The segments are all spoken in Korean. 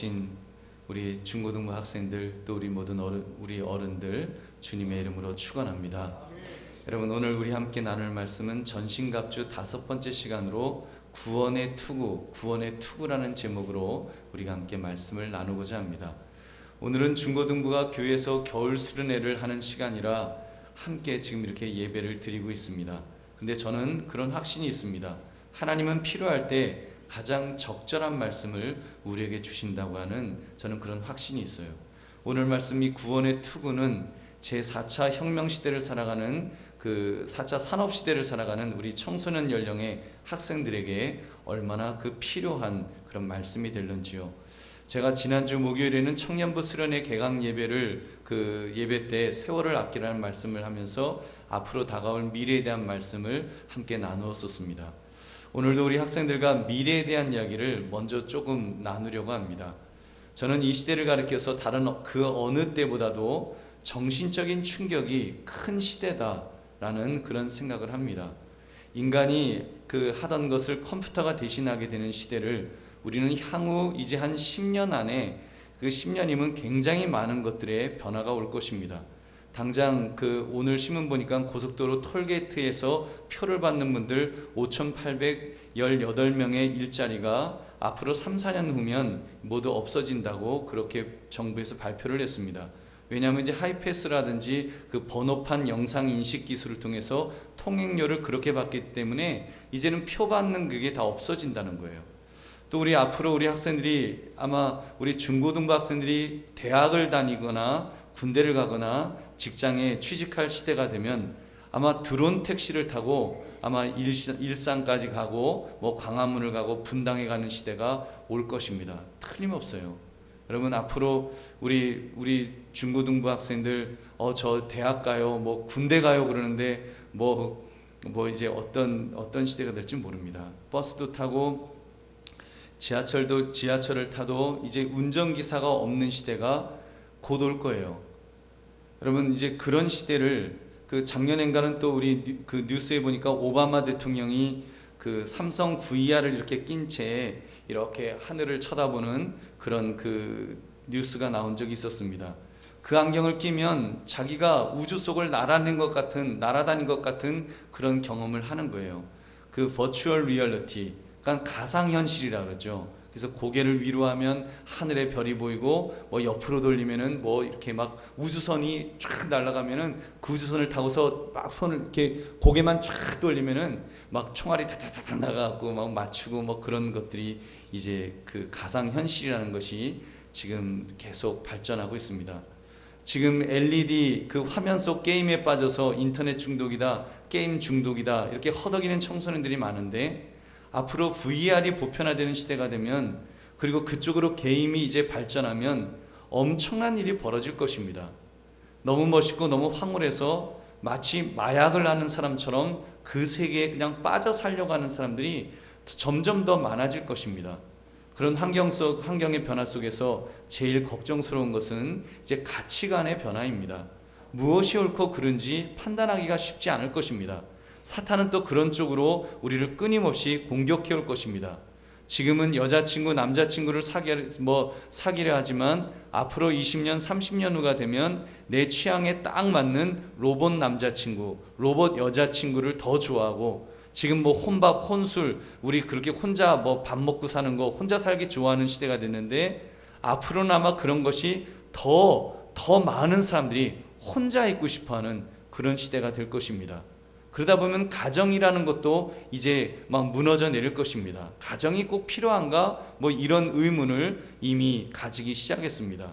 신 우리 중고등부 학생들 또 우리 모든 우리 어른들 주님의 이름으로 축원합니다. 여러분, 오늘 우리 함께 나눌 말씀은 전신갑주 5번째 시간으로 구원의 투구라는 제목으로 우리가 함께 말씀을 나누고자 합니다. 오늘은 중고등부가 교회에서 겨울 수련회를 하는 시간이라 함께 지금 이렇게 예배를 드리고 있습니다. 근데 저는 그런 확신이 있습니다. 하나님은 필요할 때 가장 적절한 말씀을 우리에게 주신다고 하는 저는 그런 확신이 있어요. 오늘 말씀이 구원의 투구는 제4차 혁명시대를 살아가는 그 4차 산업시대를 살아가는 우리 청소년 연령의 학생들에게 얼마나 그 필요한 그런 말씀이 될런지요. 제가 지난주 목요일에는 청년부 수련회 개강 예배를 그 예배 때 세월을 아끼라는 말씀을 하면서 앞으로 다가올 미래에 대한 말씀을 함께 나누었었습니다. 오늘도 우리 학생들과 미래에 대한 이야기를 먼저 조금 나누려고 합니다. 저는 이 시대를 가리켜서 다른 그 어느 때보다도 정신적인 충격이 큰 시대다라는 그런 생각을 합니다. 인간이 그 하던 것을 컴퓨터가 대신하게 되는 시대를 우리는 향후 이제 한 10년 안에 그 10년이면 굉장히 많은 것들의 변화가 올 것입니다. 당장 그 오늘 신문 보니까 고속도로 톨게이트에서 표를 받는 분들 5,818명의 일자리가 앞으로 3, 4년 후면 모두 없어진다고 그렇게 정부에서 발표를 했습니다. 왜냐하면 이제 하이패스라든지 그 번호판 영상 인식 기술을 통해서 통행료를 그렇게 받기 때문에 이제는 표 받는 그게 다 없어진다는 거예요. 또 우리 앞으로 우리 학생들이 아마 우리 중고등부 학생들이 대학을 다니거나 군대를 가거나 직장에 취직할 시대가 되면 아마 드론 택시를 타고 아마 일산까지 가고 뭐 광화문을 가고 분당에 가는 시대가 올 것입니다. 틀림없어요. 여러분, 앞으로 우리 중고등부 학생들 저 대학 가요, 뭐 군대 가요 그러는데 뭐 이제 어떤 시대가 될지 모릅니다. 버스도 타고 지하철을 타도 이제 운전기사가 없는 시대가 곧 올 거예요. 여러분, 이제 그런 시대를 그 작년엔가는 또 우리 그 뉴스에 보니까 오바마 대통령이 그 삼성 VR을 이렇게 낀 채 이렇게 하늘을 쳐다보는 그런 그 뉴스가 나온 적이 있었습니다. 그 안경을 끼면 자기가 우주 속을 날아다닌 것 같은 그런 경험을 하는 거예요. 그 버추얼 리얼리티, 그러니까 가상현실이라 그러죠. 그래서 고개를 위로 하면 하늘에 별이 보이고 뭐 옆으로 돌리면은 뭐 이렇게 막 우주선이 쫙 날아가면은 그 우주선을 타고서 막 손을 이렇게 고개만 쫙 돌리면은 막 총알이 타타타타 나가고 막 맞추고 뭐 그런 것들이 이제 그 가상현실이라는 것이 지금 계속 발전하고 있습니다. 지금 LED 그 화면 속 게임에 빠져서 인터넷 중독이다, 게임 중독이다 이렇게 허덕이는 청소년들이 많은데 앞으로 VR이 보편화되는 시대가 되면, 그리고 그쪽으로 게임이 이제 발전하면 엄청난 일이 벌어질 것입니다. 너무 멋있고 너무 황홀해서 마치 마약을 하는 사람처럼 그 세계에 그냥 빠져 살려고 하는 사람들이 점점 더 많아질 것입니다. 그런 환경의 변화 속에서 제일 걱정스러운 것은 이제 가치관의 변화입니다. 무엇이 옳고 그른지 판단하기가 쉽지 않을 것입니다. 사탄은 또 그런 쪽으로 우리를 끊임없이 공격해 올 것입니다. 지금은 여자친구, 남자친구를 사귀려 하지만 앞으로 20년, 30년 후가 되면 내 취향에 딱 맞는 로봇 남자친구, 로봇 여자친구를 더 좋아하고, 지금 뭐 혼밥, 혼술, 우리 그렇게 혼자 뭐 밥 먹고 사는 거, 혼자 살기 좋아하는 시대가 됐는데 앞으로는 아마 그런 것이 더 많은 사람들이 혼자 있고 싶어하는 그런 시대가 될 것입니다. 그러다 보면 가정이라는 것도 이제 막 무너져 내릴 것입니다. 가정이 꼭 필요한가? 뭐 이런 의문을 이미 가지기 시작했습니다.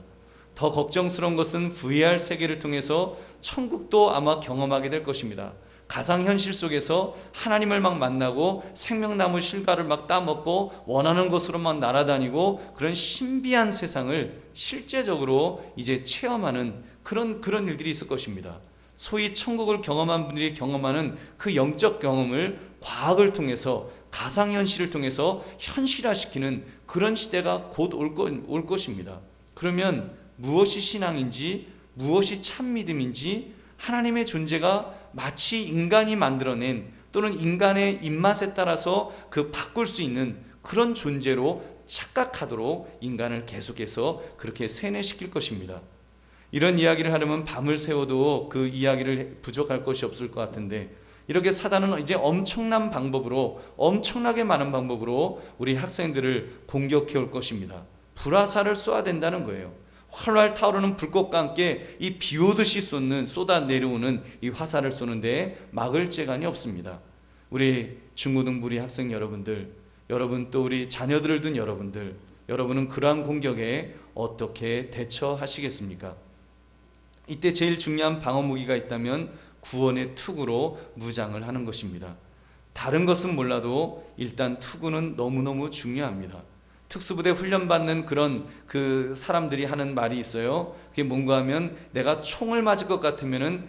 더 걱정스러운 것은 VR 세계를 통해서 천국도 아마 경험하게 될 것입니다. 가상현실 속에서 하나님을 막 만나고 생명나무 실과를 막 따먹고 원하는 곳으로 막 날아다니고 그런 신비한 세상을 실제적으로 이제 체험하는 그런 일들이 있을 것입니다. 소위 천국을 경험한 분들이 경험하는 그 영적 경험을 과학을 통해서, 가상현실을 통해서 현실화시키는 그런 시대가 곧 올 것입니다. 그러면 무엇이 신앙인지, 무엇이 참 믿음인지, 하나님의 존재가 마치 인간이 만들어낸 또는 인간의 입맛에 따라서 그 바꿀 수 있는 그런 존재로 착각하도록 인간을 계속해서 그렇게 세뇌시킬 것입니다. 이런 이야기를 하려면 밤을 새워도 그 이야기를 부족할 것이 없을 것 같은데, 이렇게 사단은 이제 엄청난 방법으로, 엄청나게 많은 방법으로 우리 학생들을 공격해 올 것입니다. 불화살을 쏘아야 된다는 거예요. 활활 타오르는 불꽃과 함께 이 비 오듯이 쏟아 내려오는 이 화살을 쏘는데 막을 재간이 없습니다. 우리 중고등부 우리 학생 여러분들, 여러분 또 우리 자녀들을 둔 여러분들, 여러분은 그러한 공격에 어떻게 대처하시겠습니까? 이때 제일 중요한 방어 무기가 있다면 구원의 투구로 무장을 하는 것입니다. 다른 것은 몰라도 일단 투구는 너무너무 중요합니다. 특수부대 훈련받는 그런 그 사람들이 하는 말이 있어요. 그게 뭔가 하면, 내가 총을 맞을 것 같으면은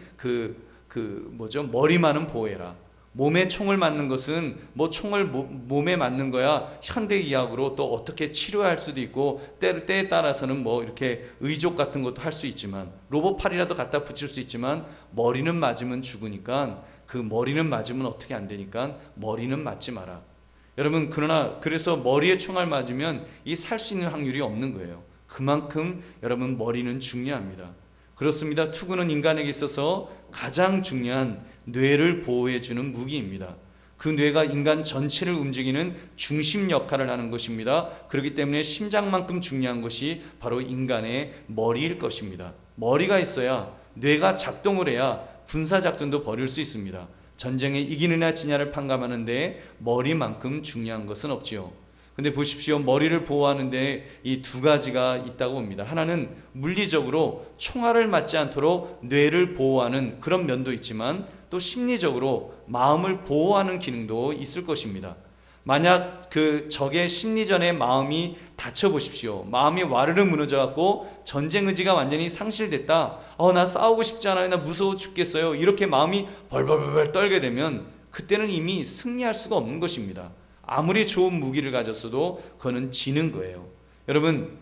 머리만은 보호해라. 몸에 총을 맞는 것은 뭐 총을 몸에 맞는 거야 현대의학으로 또 어떻게 치료할 수도 있고, 때에 따라서는 뭐 이렇게 의족 같은 것도 할 수 있지만, 로봇팔이라도 갖다 붙일 수 있지만, 머리는 맞으면 죽으니까, 그 머리는 맞으면 어떻게 안 되니까 머리는 맞지 마라. 여러분, 그래서 머리에 총알 맞으면 이 살 수 있는 확률이 없는 거예요. 그만큼 여러분 머리는 중요합니다. 그렇습니다. 투구는 인간에게 있어서 가장 중요한 뇌를 보호해주는 무기입니다. 그 뇌가 인간 전체를 움직이는 중심 역할을 하는 것입니다. 그렇기 때문에 심장만큼 중요한 것이 바로 인간의 머리일 것입니다. 머리가 있어야, 뇌가 작동을 해야 군사작전도 벌일 수 있습니다. 전쟁에 이기느냐 지냐를 판가하는데 머리만큼 중요한 것은 없지요. 근데 보십시오. 머리를 보호하는데 이 두 가지가 있다고 봅니다. 하나는 물리적으로 총알을 맞지 않도록 뇌를 보호하는 그런 면도 있지만, 또 심리적으로 마음을 보호하는 기능도 있을 것입니다. 만약 그 적의 심리전에 마음이 다쳐 보십시오. 마음이 와르르 무너져 갖고 전쟁 의지가 완전히 상실됐다. 나 싸우고 싶지 않아요. 나 무서워 죽겠어요. 이렇게 마음이 벌벌벌 떨게 되면 그때는 이미 승리할 수가 없는 것입니다. 아무리 좋은 무기를 가졌어도 그거는 지는 거예요. 여러분,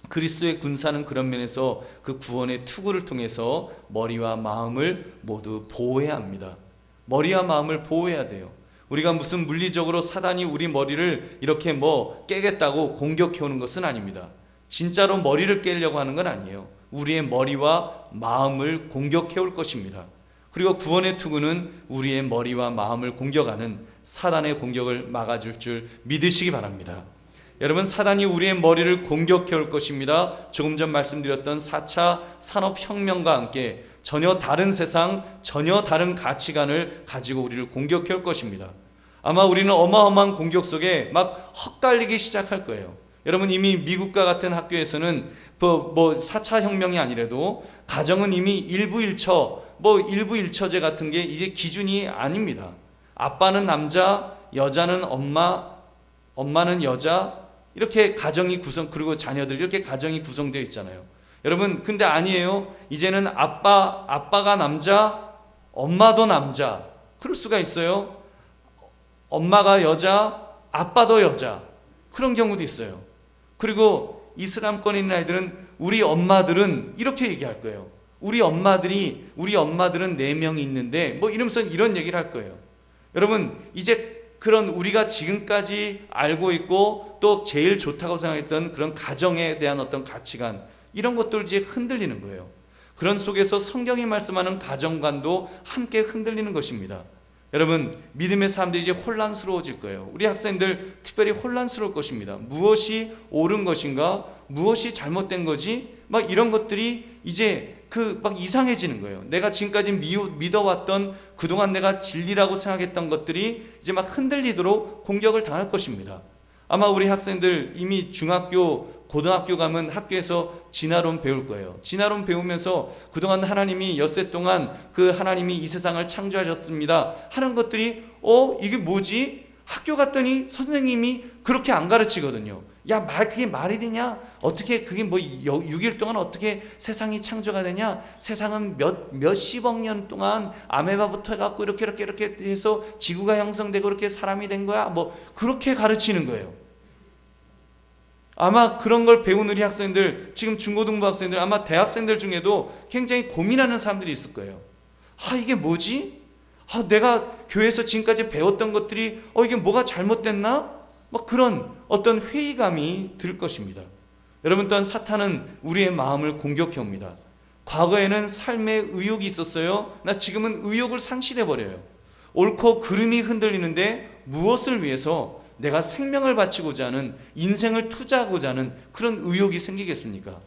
그리스도의 군사는 그런 면에서 그 구원의 투구를 통해서 머리와 마음을 모두 보호해야 합니다. 머리와 마음을 보호해야 돼요. 우리가 무슨 물리적으로 사단이 우리 머리를 이렇게 깨겠다고 공격해 오는 것은 아닙니다. 진짜로 머리를 깨려고 하는 건 아니에요. 우리의 머리와 마음을 공격해 올 것입니다. 그리고 구원의 투구는 우리의 머리와 마음을 공격하는 사단의 공격을 막아줄 줄 믿으시기 바랍니다. 여러분, 사단이 우리의 머리를 공격해 올 것입니다. 조금 전 말씀드렸던 4차 산업혁명과 함께 전혀 다른 세상, 전혀 다른 가치관을 가지고 우리를 공격해 올 것입니다. 아마 우리는 어마어마한 공격 속에 막 헛갈리기 시작할 거예요. 여러분, 이미 미국과 같은 학교에서는 4차 혁명이 아니라도 가정은 이미 일부일처제 같은 게 이제 기준이 아닙니다. 아빠는 남자, 여자는 엄마, 엄마는 여자, 이렇게 가정이 그리고 자녀들, 이렇게 가정이 구성되어 있잖아요. 여러분, 근데 아니에요. 이제는 아빠가 남자, 엄마도 남자. 그럴 수가 있어요. 엄마가 여자, 아빠도 여자. 그런 경우도 있어요. 그리고 이슬람권에 있는 아이들은, 우리 엄마들은 이렇게 얘기할 거예요. 우리 엄마들은 4명이 있는데 이러면서 이런 얘기를 할 거예요. 여러분, 이제 그런 우리가 지금까지 알고 있고 또 제일 좋다고 생각했던 그런 가정에 대한 어떤 가치관, 이런 것들 이제 흔들리는 거예요. 그런 속에서 성경이 말씀하는 가정관도 함께 흔들리는 것입니다. 여러분, 믿음의 사람들이 이제 혼란스러워질 거예요. 우리 학생들 특별히 혼란스러울 것입니다. 무엇이 옳은 것인가? 무엇이 잘못된 거지? 이런 것들이 이제 이상해지는 거예요. 내가 지금까지 믿어왔던, 그동안 내가 진리라고 생각했던 것들이 이제 흔들리도록 공격을 당할 것입니다. 아마 우리 학생들 이미 중학교, 고등학교 가면 학교에서 진화론 배울 거예요. 진화론 배우면서 그동안 하나님이 엿새 동안 그 하나님이 이 세상을 창조하셨습니다 하는 것들이 이게 뭐지? 학교 갔더니 선생님이 그렇게 안 가르치거든요. 야, 그게 말이 되냐? 어떻게 그게 6일 동안 어떻게 세상이 창조가 되냐? 세상은 몇십억 년 동안 아메바부터 해갖고 이렇게 해서 지구가 형성되고 이렇게 사람이 된 거야. 그렇게 가르치는 거예요. 아마 그런 걸 배운 우리 학생들, 지금 중고등부 학생들, 아마 대학생들 중에도 굉장히 고민하는 사람들이 있을 거예요. 이게 뭐지? 내가 교회에서 지금까지 배웠던 것들이 이게 뭐가 잘못됐나? 뭐 그런 어떤 회의감이 들 것입니다. 여러분, 또한 사탄은 우리의 마음을 공격해 옵니다. 과거에는 삶에 의욕이 있었어요. 나 지금은 의욕을 상실해 버려요. 옳고 그름이 흔들리는데 무엇을 위해서 내가 생명을 바치고자 하는, 인생을 투자하고자 하는 그런 의욕이 생기겠습니까?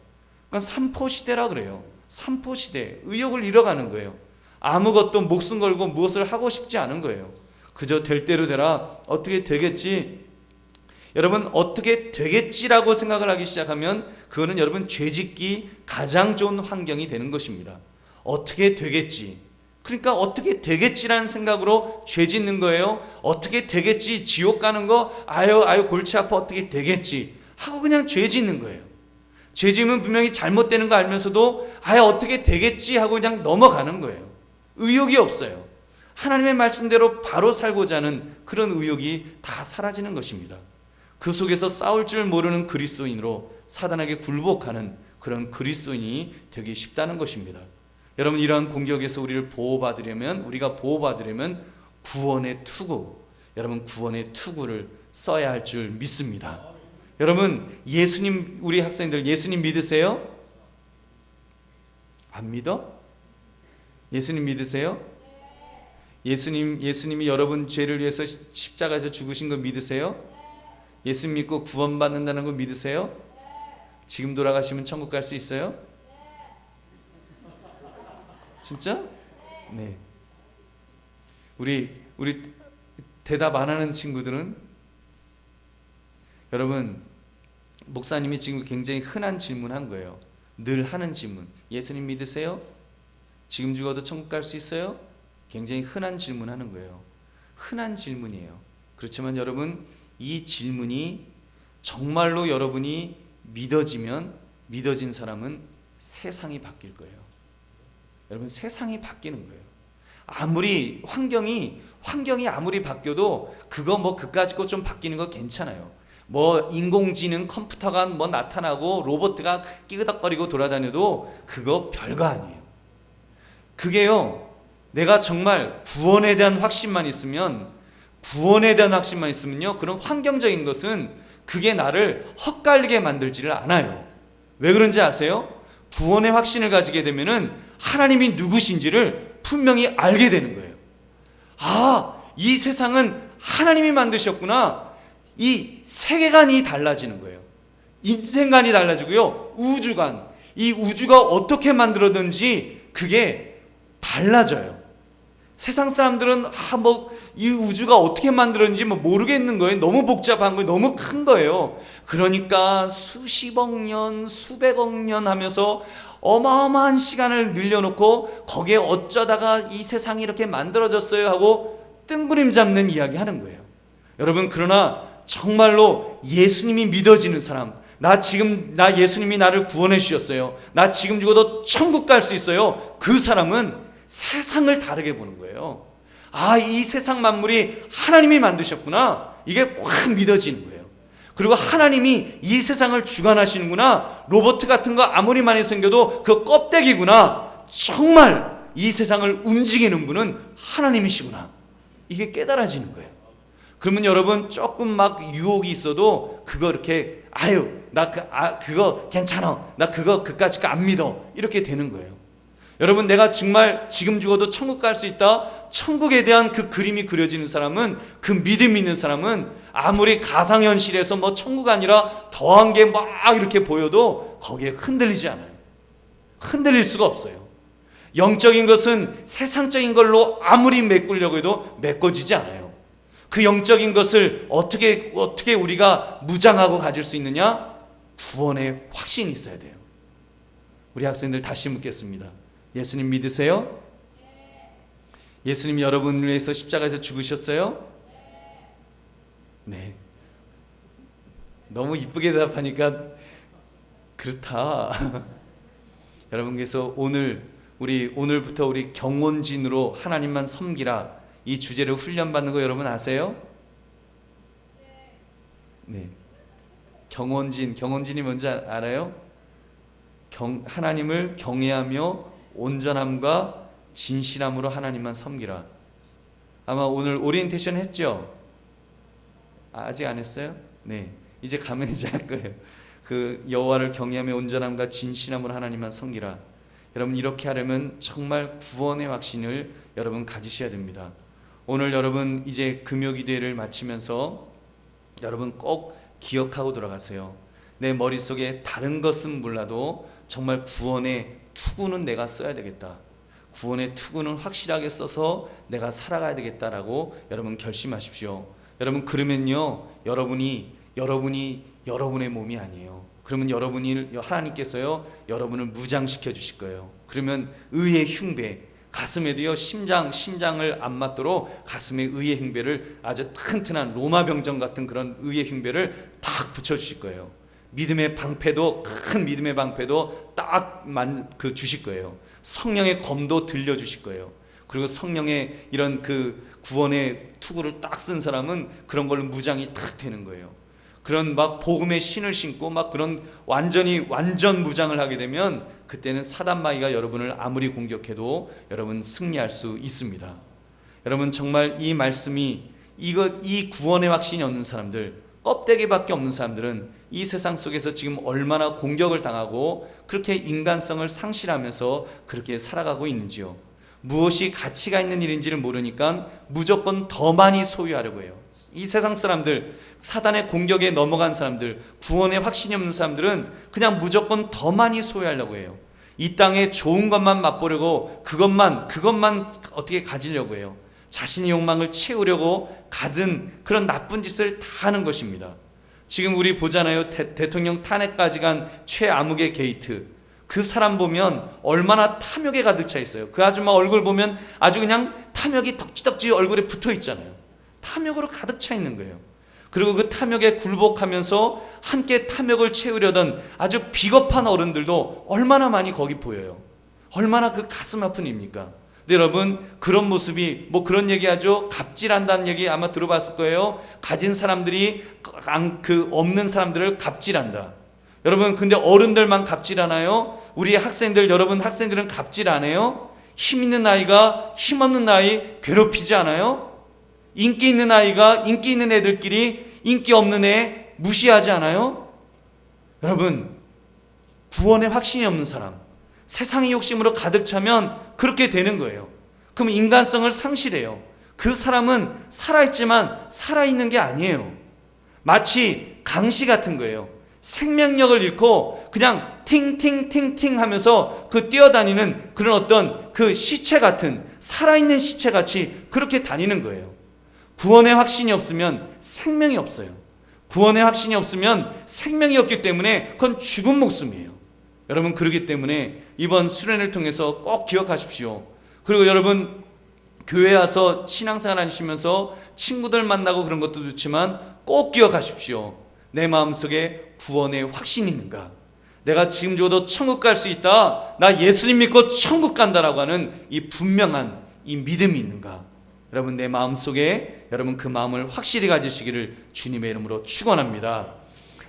그러니까 삼포시대라 그래요. 삼포시대, 의욕을 잃어가는 거예요. 아무것도 목숨 걸고 무엇을 하고 싶지 않은 거예요. 그저 될 대로 되라, 어떻게 되겠지. 여러분, 어떻게 되겠지라고 생각을 하기 시작하면 그거는 여러분 죄짓기 가장 좋은 환경이 되는 것입니다. 어떻게 되겠지, 그러니까 어떻게 되겠지라는 생각으로 죄짓는 거예요. 어떻게 되겠지, 지옥 가는 거, 아유 골치 아파, 어떻게 되겠지 하고 그냥 죄짓는 거예요. 죄짓으면 분명히 잘못되는 거 알면서도 어떻게 되겠지 하고 그냥 넘어가는 거예요. 의욕이 없어요. 하나님의 말씀대로 바로 살고자 하는 그런 의욕이 다 사라지는 것입니다. 그 속에서 싸울 줄 모르는 그리스도인으로 사단에게 굴복하는 그런 그리스도인이 되기 쉽다는 것입니다. 여러분, 이러한 공격에서 우리를 보호받으려면, 우리가 보호받으려면 구원의 투구, 여러분 구원의 투구를 써야 할 줄 믿습니다. 여러분, 예수님, 우리 학생들 예수님 믿으세요? 안 믿어? 예수님 믿으세요? 예수님이 여러분 죄를 위해서 십자가에서 죽으신 거 믿으세요? 예수 믿고 구원받는다는 거 믿으세요? 지금 돌아가시면 천국 갈 수 있어요? 진짜? 네. 우리 대답 안 하는 친구들은, 여러분, 목사님이 지금 굉장히 흔한 질문한 거예요. 늘 하는 질문. 예수님 믿으세요? 지금 죽어도 천국 갈 수 있어요? 굉장히 흔한 질문하는 거예요. 흔한 질문이에요. 그렇지만 여러분, 이 질문이 정말로 여러분이 믿어지면, 믿어진 사람은 세상이 바뀔 거예요. 여러분, 세상이 바뀌는 거예요. 아무리 환경이 아무리 바뀌어도 그거 뭐 그까짓 거 좀 바뀌는 거 괜찮아요. 뭐 인공지능 컴퓨터가 뭐 나타나고 로봇가 끼그덕거리고 돌아다녀도 그거 별거 아니에요. 그게요, 내가 정말 구원에 대한 확신만 있으면요, 그런 환경적인 것은 그게 나를 헛갈리게 만들지를 않아요. 왜 그런지 아세요? 구원의 확신을 가지게 되면은 하나님이 누구신지를 분명히 알게 되는 거예요. 이 세상은 하나님이 만드셨구나. 이 세계관이 달라지는 거예요. 인생관이 달라지고요, 우주관, 이 우주가 어떻게 만들어졌는지 그게 달라져요. 세상 사람들은 이 우주가 어떻게 만들었는지 모르겠는 거예요. 너무 복잡한 거예요. 너무 큰 거예요. 그러니까 수십억 년, 수백억 년 하면서 어마어마한 시간을 늘려놓고 거기에 어쩌다가 이 세상이 이렇게 만들어졌어요 하고 뜬구름 잡는 이야기 하는 거예요. 여러분, 그러나 정말로 예수님이 믿어지는 사람, 나 예수님이 나를 구원해 주셨어요, 나 지금 죽어도 천국 갈 수 있어요, 그 사람은 세상을 다르게 보는 거예요. 이 세상 만물이 하나님이 만드셨구나, 이게 확 믿어지는 거예요. 그리고 하나님이 이 세상을 주관하시는구나, 로봇 같은 거 아무리 많이 생겨도 그 껍데기구나, 정말 이 세상을 움직이는 분은 하나님이시구나, 이게 깨달아지는 거예요. 그러면 여러분, 조금 막 유혹이 있어도 그거 이렇게 나 그거 괜찮아, 나 그거 그까짓 거 안 믿어, 이렇게 되는 거예요. 여러분, 내가 정말 지금 죽어도 천국 갈 수 있다, 천국에 대한 그 그림이 그려지는 사람은, 그 믿음 있는 사람은 아무리 가상현실에서 뭐 천국 아니라 더한 게 막 이렇게 보여도 거기에 흔들리지 않아요. 흔들릴 수가 없어요. 영적인 것은 세상적인 걸로 아무리 메꾸려고 해도 메꿔지지 않아요. 그 영적인 것을 어떻게 우리가 무장하고 가질 수 있느냐? 구원의 확신이 있어야 돼요. 우리 학생들 다시 묻겠습니다. 예수님 믿으세요? 예수님 여러분을 위해서 십자가에서 죽으셨어요? 네. 너무 이쁘게 대답하니까 그렇다. 여러분께서 오늘부터 우리 경원진으로 하나님만 섬기라, 이 주제를 훈련받는 거 여러분 아세요? 네. 경원진이 뭔지 알아요? 하나님을 경외하며 온전함과 진실함으로 하나님만 섬기라. 아마 오늘 오리엔테이션 했죠? 아직 안 했어요? 네, 이제 가면 이제 할 거예요. 그 여호와를 경외하며 온전함과 진실함으로 하나님만 섬기라. 여러분 이렇게 하려면 정말 구원의 확신을 여러분 가지셔야 됩니다. 오늘 여러분 이제 금요기도회를 마치면서 여러분 꼭 기억하고 돌아가세요. 내 머릿속에 다른 것은 몰라도 정말 구원의 투구는 내가 써야 되겠다. 구원의 투구는 확실하게 써서 내가 살아가야 되겠다라고 여러분 결심하십시오. 여러분 그러면요, 여러분의 몸이 아니에요. 그러면 하나님께서요 여러분을 무장시켜 주실 거예요. 그러면 의의 흉배, 가슴에도요 심장을 안 맞도록 가슴에 의의 흉배를, 아주 튼튼한 로마 병정 같은 그런 의의 흉배를 딱 붙여 주실 거예요. 믿음의 방패도, 큰 믿음의 방패도 딱 주실 거예요. 성령의 검도 들려 주실 거예요. 그리고 성령의 이런 그 구원의 투구를 딱 쓴 사람은 그런 걸로 무장이 딱 되는 거예요. 그런 막 복음의 신을 신고 막 그런 완전 무장을 하게 되면 그때는 사단 마귀가 여러분을 아무리 공격해도 여러분 승리할 수 있습니다. 여러분 정말 이 말씀이 이 구원의 확신이 없는 사람들, 껍데기밖에 없는 사람들은 이 세상 속에서 지금 얼마나 공격을 당하고 그렇게 인간성을 상실하면서 그렇게 살아가고 있는지요. 무엇이 가치가 있는 일인지를 모르니까 무조건 더 많이 소유하려고 해요. 이 세상 사람들, 사단의 공격에 넘어간 사람들, 구원의 확신이 없는 사람들은 그냥 무조건 더 많이 소유하려고 해요. 이 땅에 좋은 것만 맛보려고 그것만 어떻게 가지려고 해요. 자신의 욕망을 채우려고 갖은 그런 나쁜 짓을 다 하는 것입니다. 지금 우리 보잖아요. 대통령 탄핵까지 간 최아무개 게이트, 그 사람 보면 얼마나 탐욕에 가득 차 있어요. 그 아줌마 얼굴 보면 아주 그냥 탐욕이 덕지덕지 얼굴에 붙어 있잖아요. 탐욕으로 가득 차 있는 거예요. 그리고 그 탐욕에 굴복하면서 함께 탐욕을 채우려던 아주 비겁한 어른들도 얼마나 많이 거기 보여요. 얼마나 그 가슴 아픈 일입니까? 근데 여러분 그런 모습이, 뭐 그런 얘기하죠. 갑질한다는 얘기 아마 들어봤을 거예요. 가진 사람들이 없는 사람들을 갑질한다. 여러분 근데 어른들만 갑질하나요? 우리 학생들, 여러분 학생들은 갑질 안 해요? 힘 있는 아이가 힘 없는 아이 괴롭히지 않아요? 인기 있는 아이가 인기 있는 애들끼리 인기 없는 애 무시하지 않아요? 여러분 구원의 확신이 없는 사람, 세상의 욕심으로 가득 차면 그렇게 되는 거예요. 그럼 인간성을 상실해요. 그 사람은 살아있지만 살아있는 게 아니에요. 마치 강시 같은 거예요. 생명력을 잃고 그냥 팅팅팅팅 하면서 그 뛰어다니는 그런 어떤 그 시체 같은, 살아있는 시체 같이 그렇게 다니는 거예요. 구원의 확신이 없으면 생명이 없어요. 구원의 확신이 없으면 생명이 없기 때문에 그건 죽은 목숨이에요. 여러분 그렇기 때문에 이번 수련을 통해서 꼭 기억하십시오. 그리고 여러분 교회 와서 신앙생활 하시면서 친구들 만나고 그런 것도 좋지만 꼭 기억하십시오. 내 마음속에 구원의 확신이 있는가? 내가 지금 죽어도 천국 갈 수 있다, 나 예수님 믿고 천국 간다라고 하는 이 분명한 이 믿음이 있는가? 여러분 내 마음속에 여러분 그 마음을 확실히 가지시기를 주님의 이름으로 축원합니다.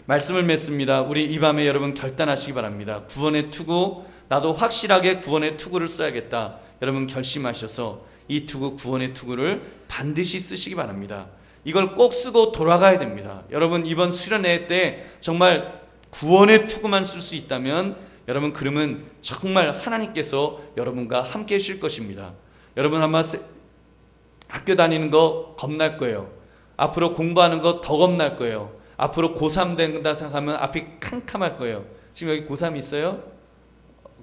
말씀을 맺습니다. 우리 이 밤에 여러분 결단하시기 바랍니다. 구원의 투구, 나도 확실하게 구원의 투구를 써야겠다. 여러분 결심하셔서 이 투구, 구원의 투구를 반드시 쓰시기 바랍니다. 이걸 꼭 쓰고 돌아가야 됩니다. 여러분 이번 수련회 때 정말 구원의 투구만 쓸 수 있다면 여러분 그러면 정말 하나님께서 여러분과 함께 하실 것입니다. 여러분 아마 학교 다니는 거 겁날 거예요. 앞으로 공부하는 거 더 겁날 거예요. 앞으로 고3 된다 생각하면 앞이 캄캄할 거예요. 지금 여기 고3 있어요?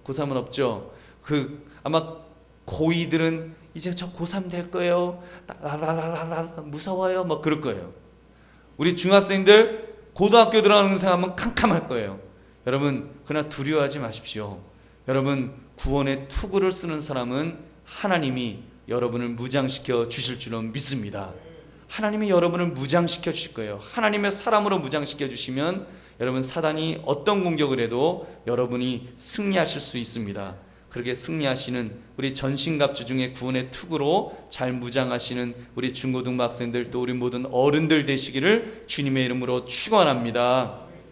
고3은 없죠. 아마 고2들은 이제 저 고3 될 거예요. 무서워요. 뭐 그럴 거예요. 우리 중학생들 고등학교 들어가는 생각하면 캄캄할 거예요. 여러분 그러나 두려워하지 마십시오. 여러분 구원의 투구를 쓰는 사람은 하나님이 여러분을 무장시켜 주실 줄로 믿습니다. 하나님이 여러분을 무장시켜 주실 거예요. 하나님의 사람으로 무장시켜 주시면 여러분 사단이 어떤 공격을 해도 여러분이 승리하실 수 있습니다. 그렇게 승리하시는 우리 전신갑주 중에 구원의 투구로 잘 무장하시는 우리 중고등부 학생들, 또 우리 모든 어른들 되시기를 주님의 이름으로 축원합니다.